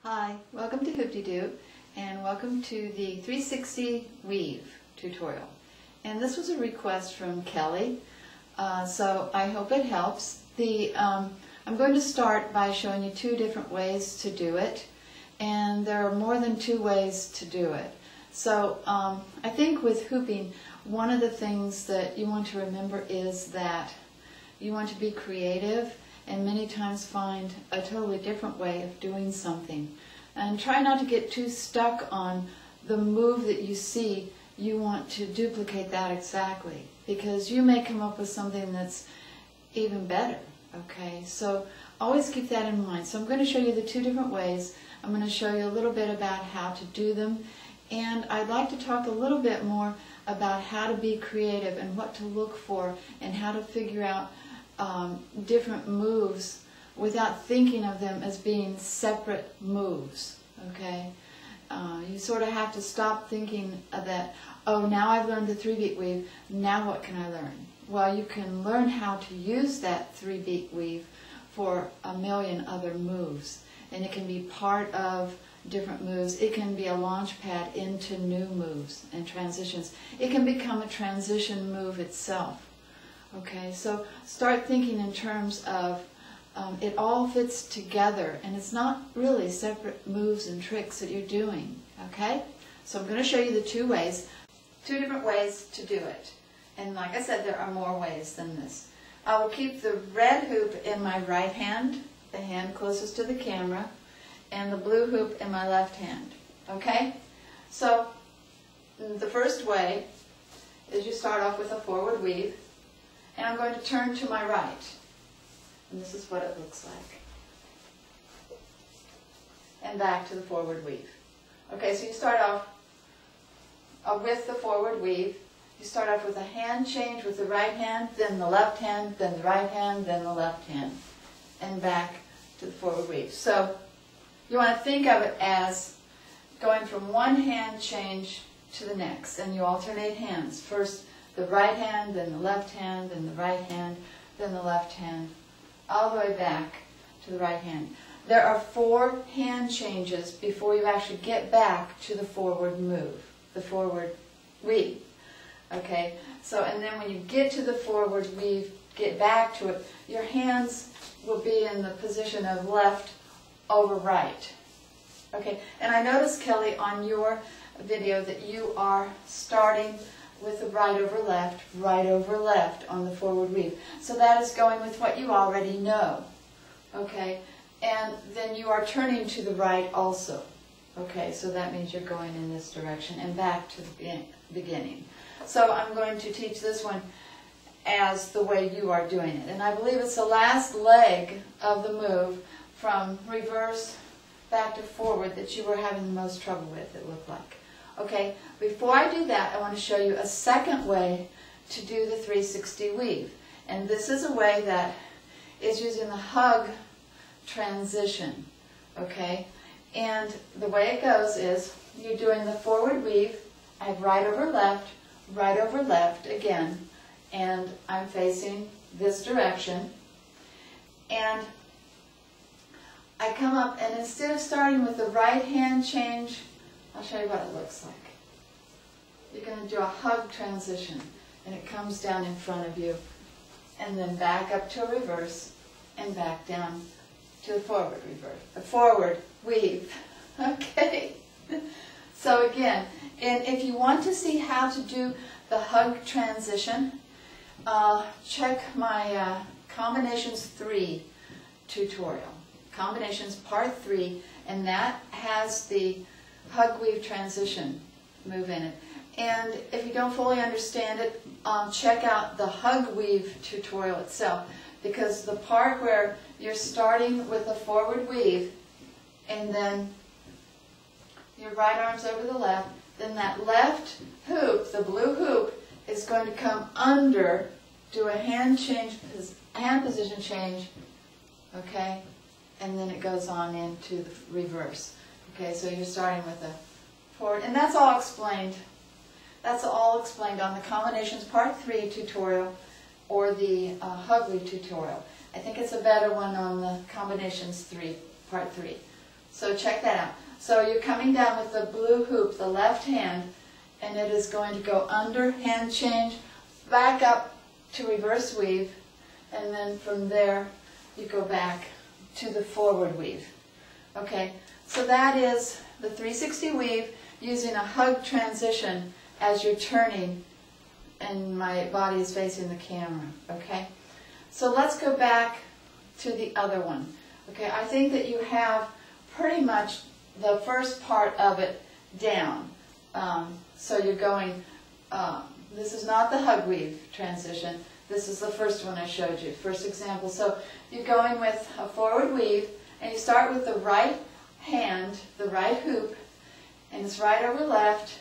Hi, welcome to Hoop-De-Doo and welcome to the 360 Weave tutorial. And this was a request from Kelly, so I hope it helps. I'm going to start by showing you two different ways to do it, and there are more than two ways to do it. So I think with hooping, one of the things that you want to remember is that you want to be creative and many times find a totally different way of doing something. And try not to get too stuck on the move that you see. You want to duplicate that exactly, because you may come up with something that's even better. Okay, so always keep that in mind. So I'm going to show you the two different ways. I'm going to show you a little bit about how to do them, and I'd like to talk a little bit more about how to be creative and what to look for and how to figure out different moves without thinking of them as being separate moves. Okay, you sort of have to stop thinking that, oh, now I've learned the 3-beat weave, now what can I learn? Well, you can learn how to use that 3-beat weave for a million other moves, and it can be part of different moves. It can be a launch pad into new moves and transitions. It can become a transition move itself. Okay, so start thinking in terms of it all fits together, and it's not really separate moves and tricks that you're doing. Okay, so I'm going to show you the two different ways to do it. And like I said, there are more ways than this. I will keep the red hoop in my right hand, the hand closest to the camera, and the blue hoop in my left hand. Okay, so the first way is you start off with a forward weave. And I'm going to turn to my right. And this is what it looks like. And back to the forward weave. Okay, so you start off with the forward weave. You start off with a hand change with the right hand, then the left hand, then the right hand, then the left hand. And back to the forward weave. So you want to think of it as going from one hand change to the next. And you alternate hands. First the right hand, then the left hand, then the right hand, then the left hand, all the way back to the right hand. There are 4 hand changes before you actually get back to the forward move, the forward weave. Okay, so and then when you get to the forward weave, get back to it, your hands will be in the position of left over right. Okay, and I noticed, Kelly, on your video that you are starting with the right over left on the forward weave. So that is going with what you already know. Okay, and then you are turning to the right also. Okay, so that means you're going in this direction and back to the beginning. So I'm going to teach this one as the way you are doing it. And I believe it's the last leg of the move from reverse back to forward that you were having the most trouble with, it looked like. Okay, before I do that, I want to show you a second way to do the 360 weave. And this is a way that is using the hug transition. Okay, and the way it goes is you're doing the forward weave. I have right over left again, and I'm facing this direction. And I come up, and instead of starting with the right hand change, I'll show you what it looks like. You're going to do a hug transition, and it comes down in front of you, and then back up to a reverse, and back down to the forward reverse, a forward weave. Okay. So again, and if you want to see how to do the hug transition, check my Combinations 3 tutorial. Combinations Part 3, and that has the hug weave transition move in it. And if you don't fully understand it, check out the hug weave tutorial itself, because the part where you're starting with a forward weave and then your right arm's over the left, then that left hoop, the blue hoop, is going to come under, do a hand position change, okay, and then it goes on into the reverse. Okay, so you're starting with a forward, and that's all explained. That's all explained on the Combinations Part 3 tutorial or the hug weave tutorial. I think it's a better one on the Combinations Part 3. So check that out. So you're coming down with the blue hoop, the left hand, and it is going to go under, hand change, back up to reverse weave, and then from there you go back to the forward weave. Okay, so that is the 360 weave using a hug transition as you're turning and my body is facing the camera. Okay, so let's go back to the other one. Okay, I think that you have pretty much the first part of it down. So you're going, this is not the hug weave transition, this is the first one I showed you, first example. So you're going with a forward weave, and you start with the right hand, the right hoop, and it's right over left,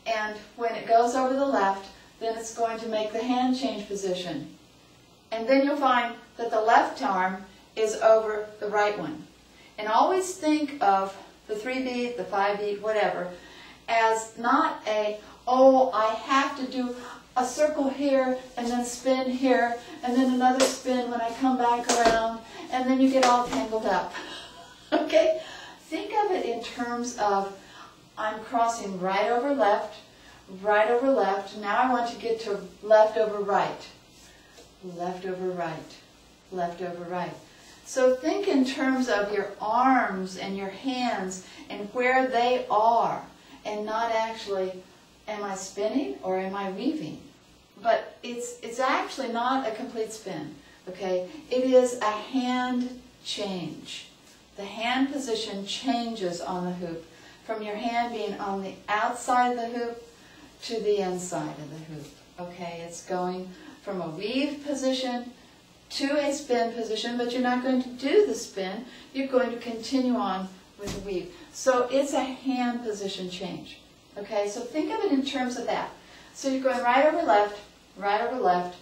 and when it goes over the left, then it's going to make the hand change position. And then you'll find that the left arm is over the right one. And always think of the 3-beat, the 5-beat, whatever, as not a, oh, I have to do a circle here, and then spin here, and then another spin when I come back around, and then you get all tangled up. Okay? Think of it in terms of, I'm crossing right over left, now I want to get to left over right, left over right, left over right. So think in terms of your arms and your hands and where they are, and not actually, am I spinning or am I weaving? But it's actually not a complete spin, okay? It is a hand change. The hand position changes on the hoop, from your hand being on the outside of the hoop to the inside of the hoop, okay? It's going from a weave position to a spin position, but you're not going to do the spin. You're going to continue on with the weave. So it's a hand position change. Okay, so think of it in terms of that. So you're going right over left,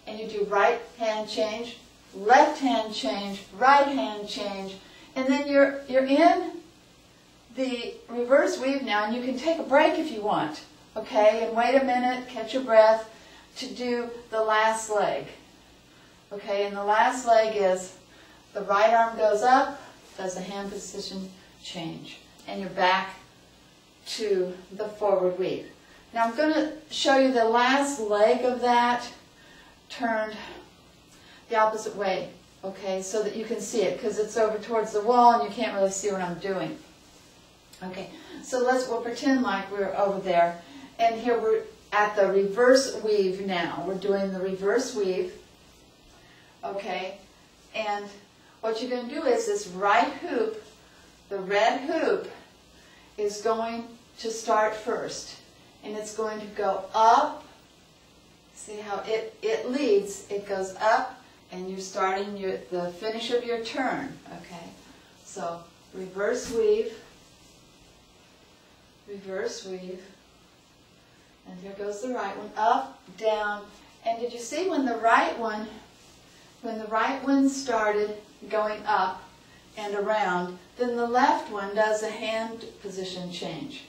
and you do right hand change, left hand change, right hand change, and then you're in the reverse weave now, and you can take a break if you want, okay, and wait a minute, catch your breath, to do the last leg. Okay, and the last leg is the right arm goes up, does the hand position change, and you're back to the forward weave. Now I'm going to show you the last leg of that turned the opposite way, okay, so that you can see it, because it's over towards the wall and you can't really see what I'm doing. Okay, so we'll pretend like we're over there, and here we're at the reverse weave now. We're doing the reverse weave, okay, and what you're going to do is this right hoop, the red hoop, is going to start first, and it's going to go up. See how it leads, it goes up, and you're starting the finish of your turn, okay? So reverse weave, and here goes the right one, up, down, and did you see when the right one started going up and around, then the left one does a hand position change.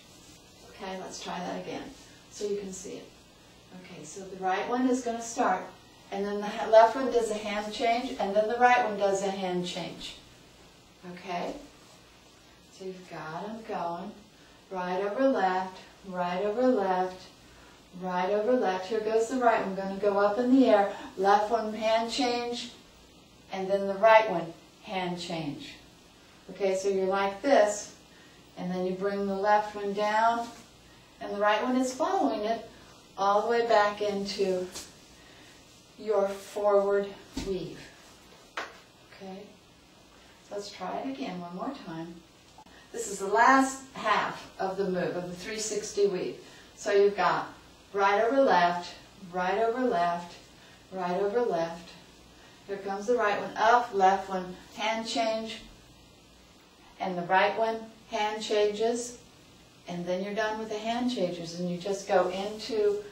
Okay, let's try that again so you can see it. Okay, so the right one is going to start, and then the left one does a hand change, and then the right one does a hand change. Okay? So you've got them going right over left, right over left, right over left. Here goes the right one, going to go up in the air. Left one hand change, and then the right one hand change. Okay, so you're like this, and then you bring the left one down, and the right one is following it all the way back into your forward weave. Okay, so let's try it again one more time. This is the last half of the move, of the 360 weave. So you've got right over left, right over left, right over left. Here comes the right one up, left one hand change, and the right one hand changes, and then you're done with the hand changes, and you just go into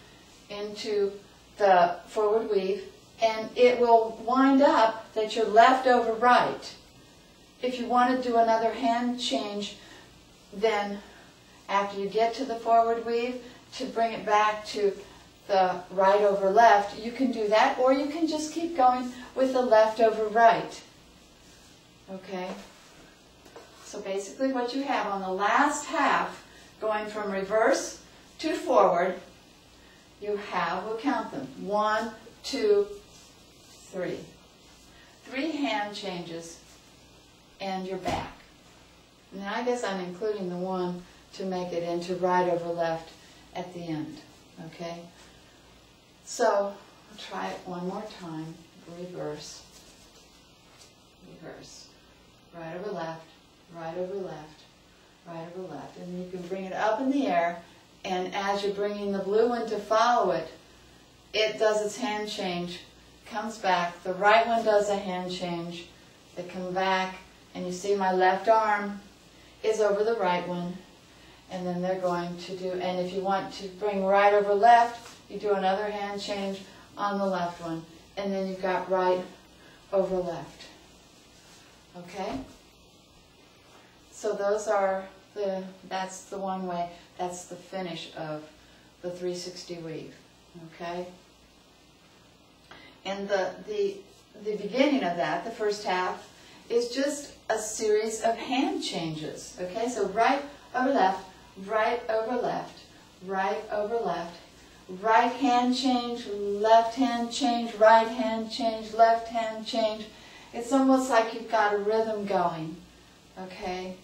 the forward weave, and it will wind up that you're left over right. If you want to do another hand change, then after you get to the forward weave, to bring it back to the right over left, you can do that, or you can just keep going with the left over right. Okay? So basically what you have on the last half, going from reverse to forward, you have, we'll count them, 1, 2, 3. 3 hand changes, and you're back. Now I guess I'm including the one to make it into right over left at the end, okay? So, I'll try it one more time. Reverse, reverse, right over left, right over left, right over left. And you can bring it up in the air, and as you're bringing the blue one to follow it, it does its hand change, comes back. The right one does a hand change. They come back, and you see my left arm is over the right one. And then they're going to do, and if you want to bring right over left, you do another hand change on the left one. And then you've got right over left. Okay? So those are that's the one way, that's the finish of the 360 weave. Okay? And the beginning of that, the first half, is just a series of hand changes. Okay? So right over left, right over left, right over left, right hand change, left hand change, right hand change, left hand change. It's almost like you've got a rhythm going, okay?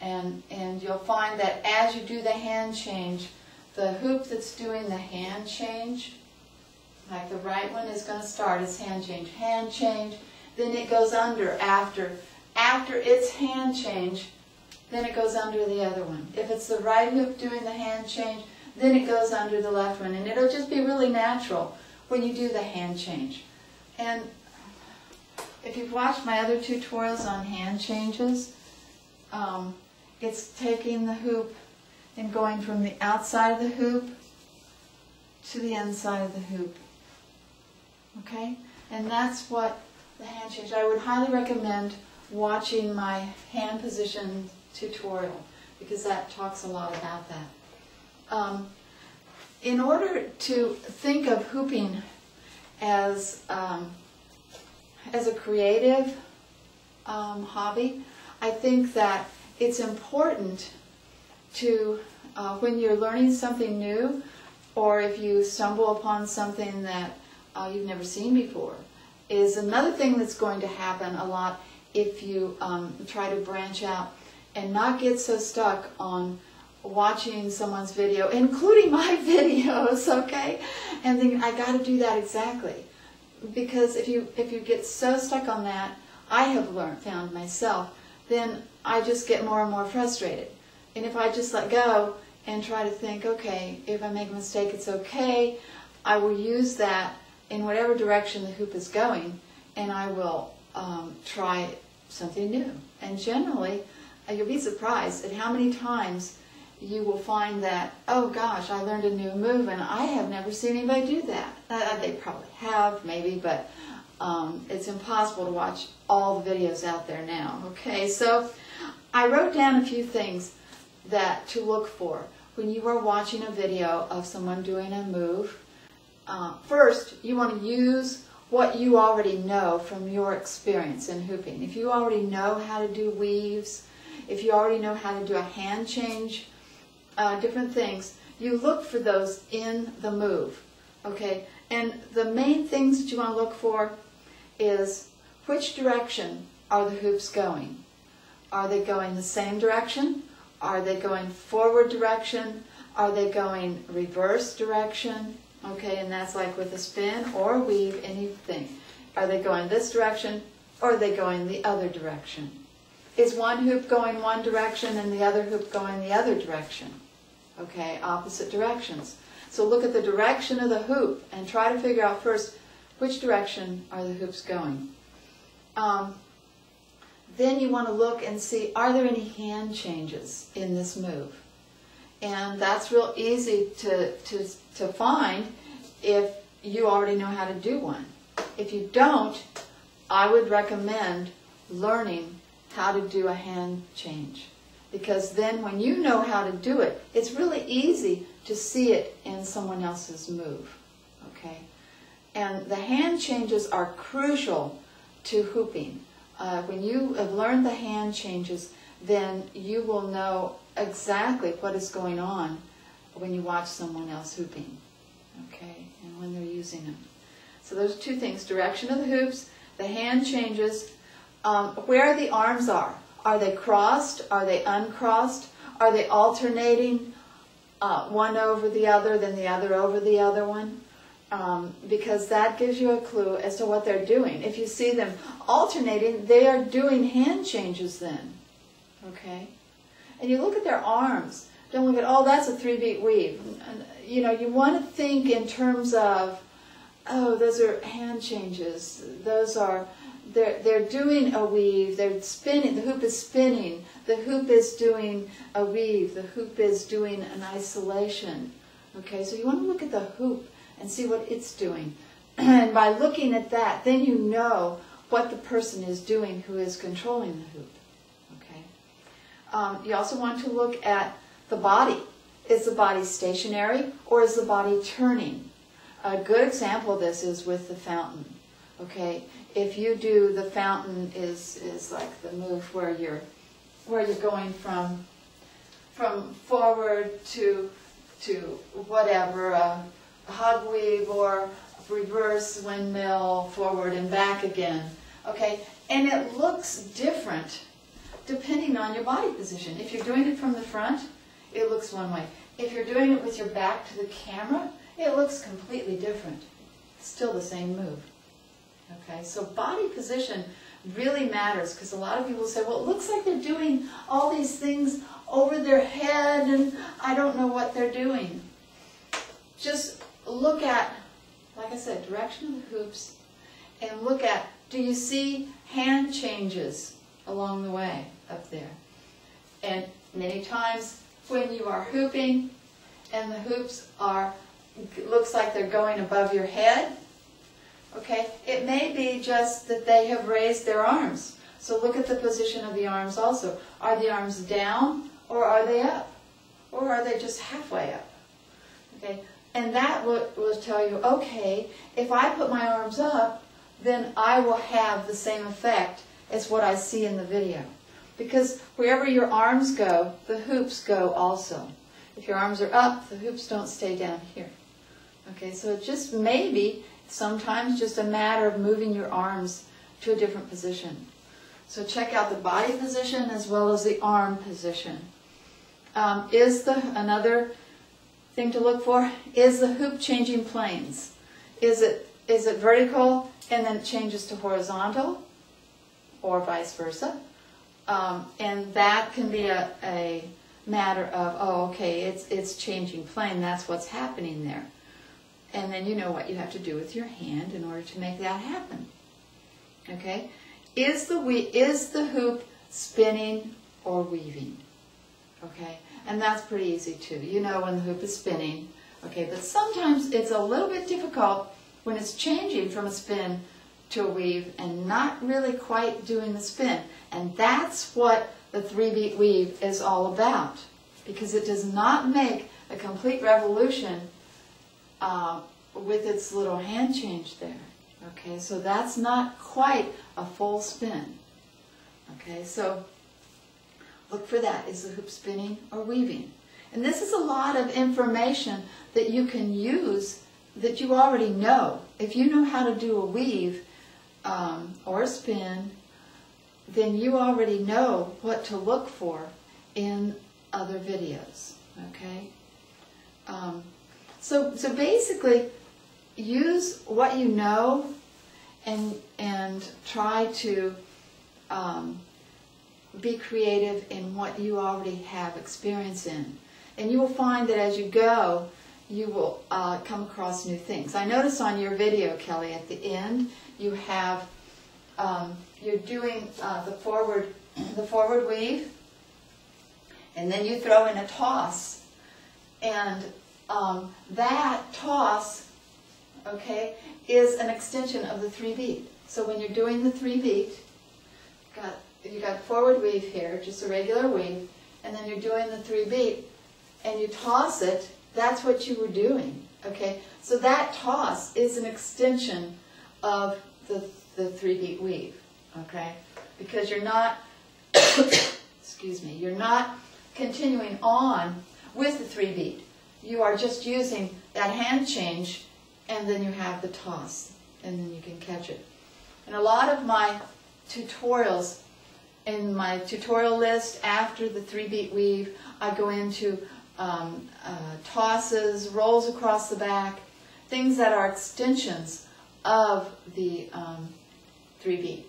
And you'll find that as you do the hand change, the hoop that's doing the hand change, like the right one is going to start its hand change, then it goes under after its hand change, then it goes under the other one. If it's the right hoop doing the hand change, then it goes under the left one. And it'll just be really natural when you do the hand change. And if you've watched my other tutorials on hand changes, it's taking the hoop and going from the outside of the hoop to the inside of the hoop. Okay? And that's what the hand change. I would highly recommend watching my hand position tutorial, because that talks a lot about that. In order to think of hooping as a creative hobby, I think that it's important to, when you're learning something new, or if you stumble upon something that you've never seen before, is another thing that's going to happen a lot if you try to branch out and not get so stuck on watching someone's video, including my videos, okay? And think, I got to do that exactly. Because if you get so stuck on that, I have found myself, then I just get more and more frustrated. And if I just let go and try to think, okay, if I make a mistake, it's okay, I will use that in whatever direction the hoop is going, and I will try something new. And generally, you'll be surprised at how many times you will find that, oh gosh, I learned a new move and I have never seen anybody do that. They probably have, maybe, but it's impossible to watch all the videos out there now. Okay, so I wrote down a few things to look for when you are watching a video of someone doing a move. First, you want to use what you already know from your experience in hooping. If you already know how to do weaves, if you already know how to do a hand change, different things, you look for those in the move, okay? And the main things that you want to look for is which direction are the hoops going? Are they going the same direction? Are they going forward direction? Are they going reverse direction? Okay, and that's like with a spin or a weave, anything. Are they going this direction, or are they going the other direction? Is one hoop going one direction and the other hoop going the other direction? Okay, opposite directions. So look at the direction of the hoop and try to figure out first which direction are the hoops going. Then you want to look and see, are there any hand changes in this move? And that's real easy to find if you already know how to do one. If you don't, I would recommend learning how to do a hand change. Because then when you know how to do it, it's really easy to see it in someone else's move. Okay? And the hand changes are crucial to hooping. When you have learned the hand changes, then you will know exactly what is going on when you watch someone else hooping, okay, and when they're using them. So those two things, direction of the hoops, the hand changes, where the arms are. Are they crossed? Are they uncrossed? Are they alternating one over the other, then the other over the other one? Because that gives you a clue as to what they're doing. If you see them alternating, they are doing hand changes then, okay? And you look at their arms. Don't look at, oh, that's a 3-beat weave. And, you know, you want to think in terms of, oh, those are hand changes. Those are, they're doing a weave. They're spinning. The hoop is spinning. The hoop is doing a weave. The hoop is doing an isolation. Okay, so you want to look at the hoop and see what it's doing. And by looking at that, then you know what the person is doing who is controlling the hoop. Okay. You also want to look at the body. Is the body stationary or is the body turning? A good example of this is with the fountain. Okay, if you do the fountain is like the move where you're going from forward to whatever, a hug weave or reverse windmill, forward and back again. Okay, and it looks different depending on your body position. If you're doing it from the front, it looks one way. If you're doing it with your back to the camera, it looks completely different. Still the same move. Okay, so body position really matters because a lot of people say, well, it looks like they're doing all these things over their head and I don't know what they're doing. Just look at, like I said, direction of the hoops and look at, do you see hand changes along the way up there? And many times when you are hooping and the hoops are, looks like they're going above your head, okay, it may be just that they have raised their arms. So look at the position of the arms also. Are the arms down or are they up? Or are they just halfway up? Okay, and that will tell you, okay, if I put my arms up, then I will have the same effect as what I see in the video. Because wherever your arms go, the hoops go also. If your arms are up, the hoops don't stay down here. Okay, so it just maybe sometimes just a matter of moving your arms to a different position. So check out the body position as well as the arm position. Another thing to look for is the hoop changing planes. Is it vertical and then it changes to horizontal, or vice versa? And that can be a matter of, oh, okay, it's changing plane. That's what's happening there. And then you know what you have to do with your hand in order to make that happen. Okay? Is the hoop spinning or weaving? Okay? And that's pretty easy too. You know when the hoop is spinning. Okay, but sometimes it's a little bit difficult when it's changing from a spin to a weave and not really quite doing the spin. And that's what the 3-beat weave is all about. Because it does not make a complete revolution with its little hand change there. Okay, so that's not quite a full spin. Okay, so look for that. Is the hoop spinning or weaving? And this is a lot of information that you can use that you already know. If you know how to do a weave or a spin, then you already know what to look for in other videos. Okay? So basically, use what you know and try to be creative in what you already have experience in. And you will find that as you go, you will come across new things. I notice on your video, Kelly, at the end, you have, you're doing the forward weave, and then you throw in a toss. And that toss, okay, is an extension of the 3-beat. So when you're doing the 3-beat, you got forward weave here, just a regular weave, and then you're doing the 3-beat, and you toss it. That's what you were doing, okay? So that toss is an extension of the 3-beat weave, okay? Because you're not, excuse me, you're not continuing on with the 3 beat. You are just using that hand change, and then you have the toss, and then you can catch it. And a lot of my tutorials, in my tutorial list after the 3 beat weave, I go into tosses, rolls across the back, things that are extensions of the 3 beat.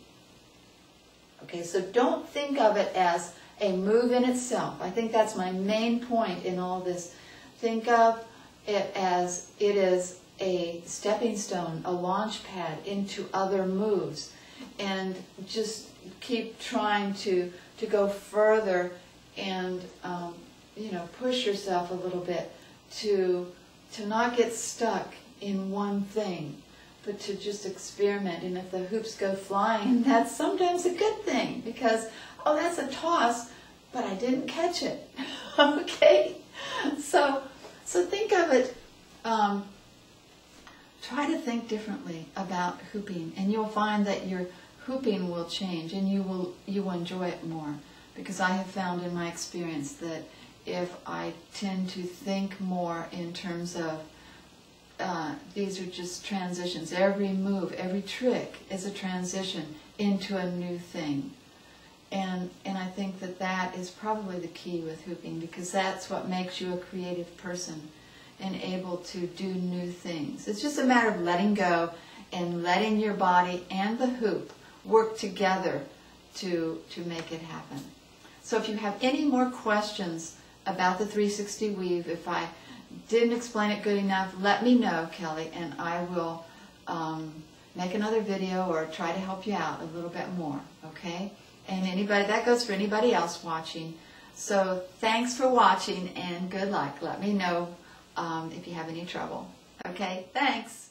Okay, so don't think of it as a move in itself. I think that's my main point in all this. Think of it as it is a stepping stone, a launch pad into other moves, and just keep trying to go further and you know, push yourself a little bit to not get stuck in one thing, but to just experiment. And if the hoops go flying, that's sometimes a good thing, because, oh, that's a toss, but I didn't catch it. Okay? So think of it, try to think differently about hooping, and you'll find that your hooping will change, and you will enjoy it more. Because I have found in my experience that if I tend to think more in terms of these are just transitions. Every move, every trick is a transition into a new thing. And I think that that is probably the key with hooping, because that's what makes you a creative person and able to do new things. It's just a matter of letting go and letting your body and the hoop work together to make it happen. So if you have any more questions about the 360 weave, if I didn't explain it good enough, let me know, Kelly, and I will make another video or try to help you out a little bit more, okay? And anybody, that goes for anybody else watching. So thanks for watching, and good luck. Let me know if you have any trouble. Okay, thanks.